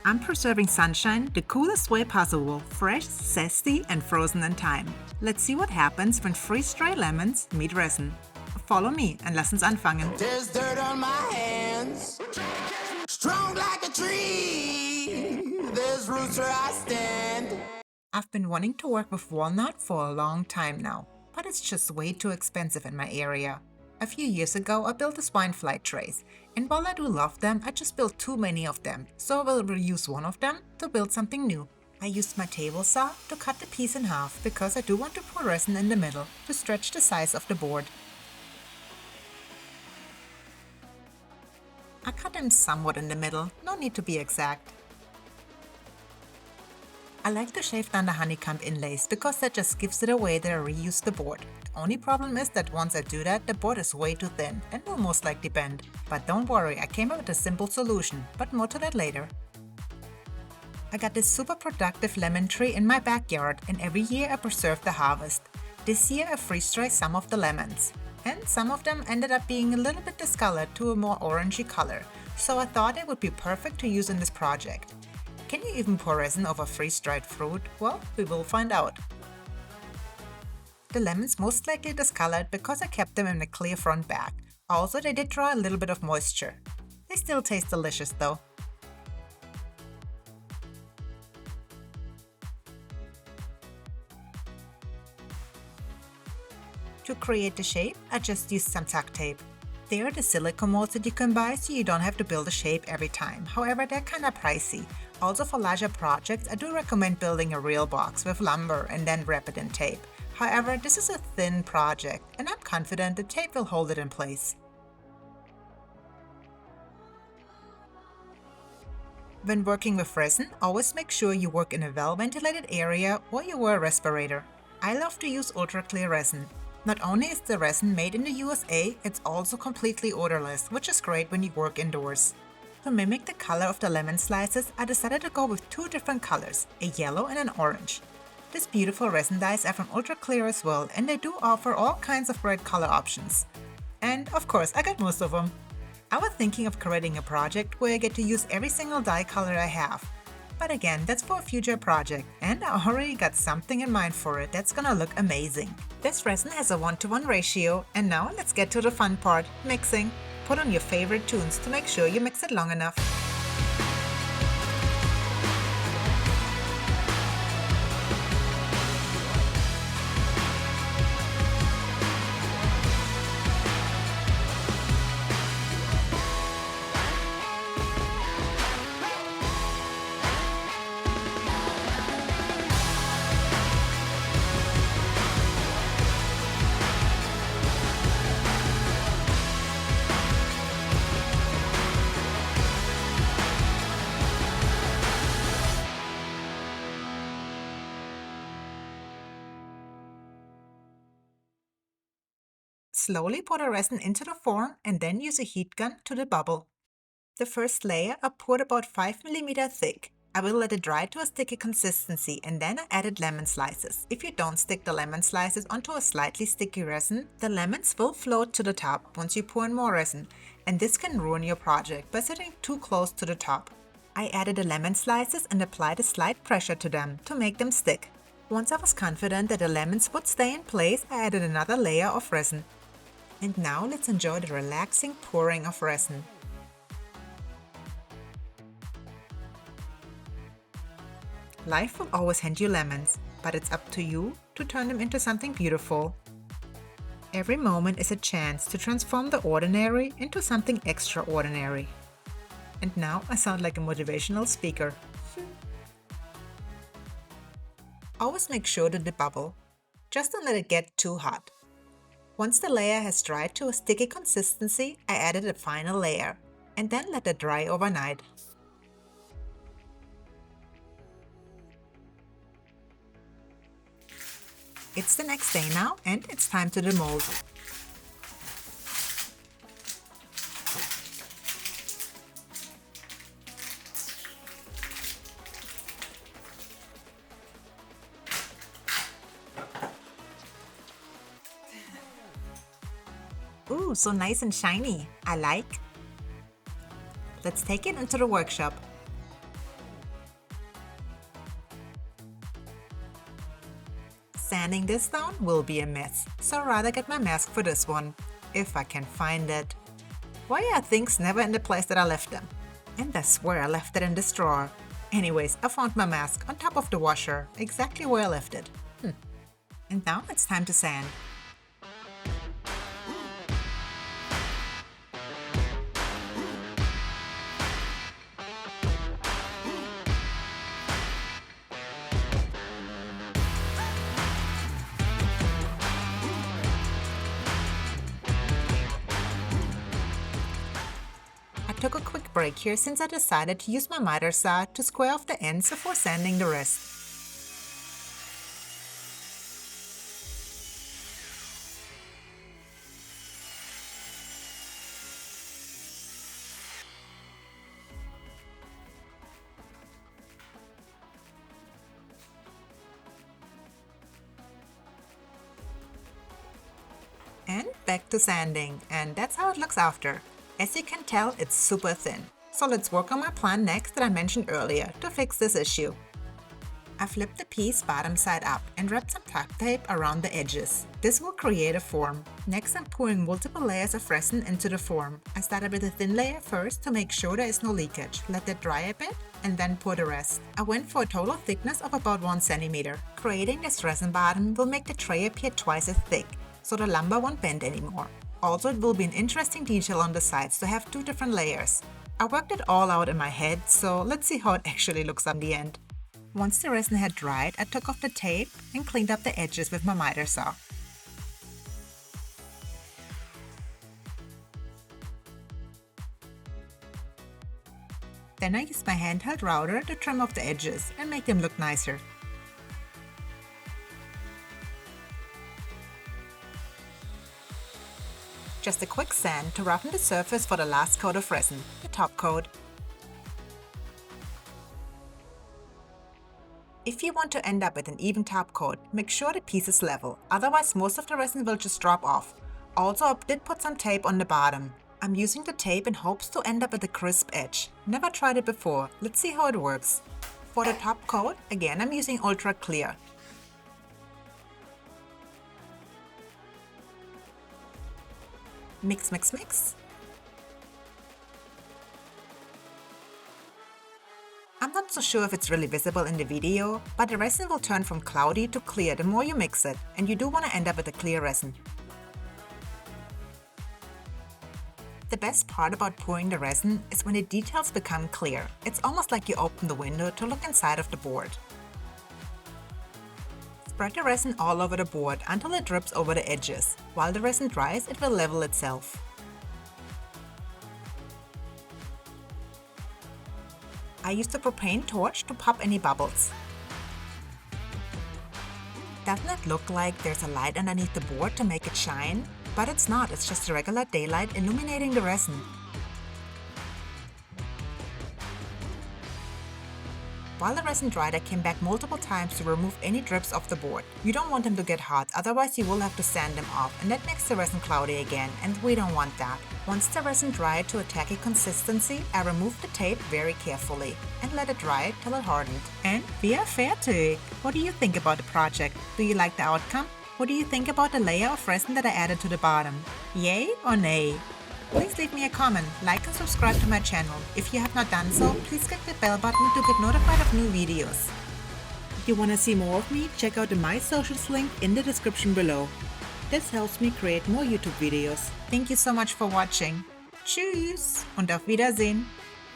I'm preserving sunshine the coolest way possible, fresh, zesty, and frozen in time. Let's see what happens when freeze-dried lemons meet resin. Follow me and lass uns anfangen. There's dirt on my hands, strong like a tree. There's roots where I stand. I've been wanting to work with walnut for a long time now, but it's just way too expensive in my area. A few years ago, I built the swine flight trays, and while I do love them, I just built too many of them, so I will reuse one of them to build something new. I used my table saw to cut the piece in half because I do want to pour resin in the middle to stretch the size of the board. I cut them somewhat in the middle, no need to be exact. I like to shave down the honeycomb inlays because that just gives it away that I reuse the board. The only problem is that once I do that, the board is way too thin and will most likely bend. But don't worry, I came up with a simple solution, but more to that later. I got this super productive lemon tree in my backyard and every year I preserve the harvest. This year I freeze-dried some of the lemons. And some of them ended up being a little bit discolored to a more orangey color, so I thought it would be perfect to use in this project. Can you even pour resin over freeze-dried fruit? Well, we will find out. The lemons most likely discolored because I kept them in a clear front bag. Also, they did draw a little bit of moisture. They still taste delicious though. To create the shape, I just used some tuck tape. They are the silicone molds that you can buy so you don't have to build a shape every time. However, they're kinda pricey. Also for larger projects, I do recommend building a real box with lumber and then wrap it in tape. However, this is a thin project and I'm confident the tape will hold it in place. When working with resin, always make sure you work in a well-ventilated area or you wear a respirator. I love to use ultra clear resin. Not only is the resin made in the USA, it's also completely odorless, which is great when you work indoors. To mimic the color of the lemon slices, I decided to go with two different colors, a yellow and an orange. These beautiful resin dyes are from ultra clear as well, and they do offer all kinds of bright color options. And of course, I got most of them. I was thinking of creating a project where I get to use every single dye color I have. But again, that's for a future project, and I already got something in mind for it that's gonna look amazing. This resin has a 1:1 ratio, and now let's get to the fun part, mixing. Put on your favorite tunes to make sure you mix it long enough. Slowly pour the resin into the form and then use a heat gun to debubble. The first layer I poured about 5 mm thick. I will let it dry to a sticky consistency and then I added lemon slices. If you don't stick the lemon slices onto a slightly sticky resin, the lemons will float to the top once you pour in more resin, and this can ruin your project by sitting too close to the top. I added the lemon slices and applied a slight pressure to them to make them stick. Once I was confident that the lemons would stay in place, I added another layer of resin. And now let's enjoy the relaxing pouring of resin. Life will always hand you lemons, but it's up to you to turn them into something beautiful. Every moment is a chance to transform the ordinary into something extraordinary. And now I sound like a motivational speaker. Always make sure to debubble. Just don't let it get too hot. Once the layer has dried to a sticky consistency, I added a final layer and then let it dry overnight. It's the next day now and it's time to demold. Ooh, so nice and shiny. I like. Let's take it into the workshop. Sanding this down will be a mess, so I'd rather get my mask for this one, if I can find it. Why are things never in the place that I left them? And I swear I left it in this drawer. Anyways, I found my mask on top of the washer, exactly where I left it. And now it's time to sand. I took a quick break here since I decided to use my miter saw to square off the ends before sanding the rest. And back to sanding, and that's how it looks after. As you can tell, it's super thin. So let's work on my plan next that I mentioned earlier to fix this issue. I flipped the piece bottom side up and wrapped some tuck tape around the edges. This will create a form. Next, I'm pouring multiple layers of resin into the form. I started with a thin layer first to make sure there is no leakage. Let that dry a bit and then pour the rest. I went for a total thickness of about 1 centimeter. Creating this resin bottom will make the tray appear twice as thick, so the lumber won't bend anymore. Also, it will be an interesting detail on the sides to have 2 different layers. I worked it all out in my head, so let's see how it actually looks on the end. Once the resin had dried, I took off the tape and cleaned up the edges with my miter saw. Then I used my handheld router to trim off the edges and make them look nicer. Just a quick sand to roughen the surface for the last coat of resin, the top coat. If you want to end up with an even top coat, make sure the piece is level, otherwise most of the resin will just drop off. Also, I did put some tape on the bottom. I'm using the tape in hopes to end up with a crisp edge. Never tried it before, let's see how it works. For the top coat, again I'm using Ultra Clear. Mix, mix, mix. I'm not so sure if it's really visible in the video, but the resin will turn from cloudy to clear the more you mix it, and you do want to end up with a clear resin. The best part about pouring the resin is when the details become clear. It's almost like you open the window to look inside of the board. Spread the resin all over the board until it drips over the edges. While the resin dries, it will level itself. I used a propane torch to pop any bubbles. Doesn't it look like there's a light underneath the board to make it shine? But it's not, it's just a regular daylight illuminating the resin. While the resin dried, I came back multiple times to remove any drips off the board. You don't want them to get hot, otherwise you will have to sand them off, and that makes the resin cloudy again, and we don't want that. Once the resin dried to a tacky consistency, I removed the tape very carefully and let it dry till it hardened. And we are fertig! What do you think about the project? Do you like the outcome? What do you think about the layer of resin that I added to the bottom? Yay or nay? Please leave me a comment, like and subscribe to my channel. If you have not done so, please click the bell button to get notified of new videos. If you want to see more of me, check out the My Socials link in the description below. This helps me create more YouTube videos. Thank you so much for watching. Tschüss und auf Wiedersehen.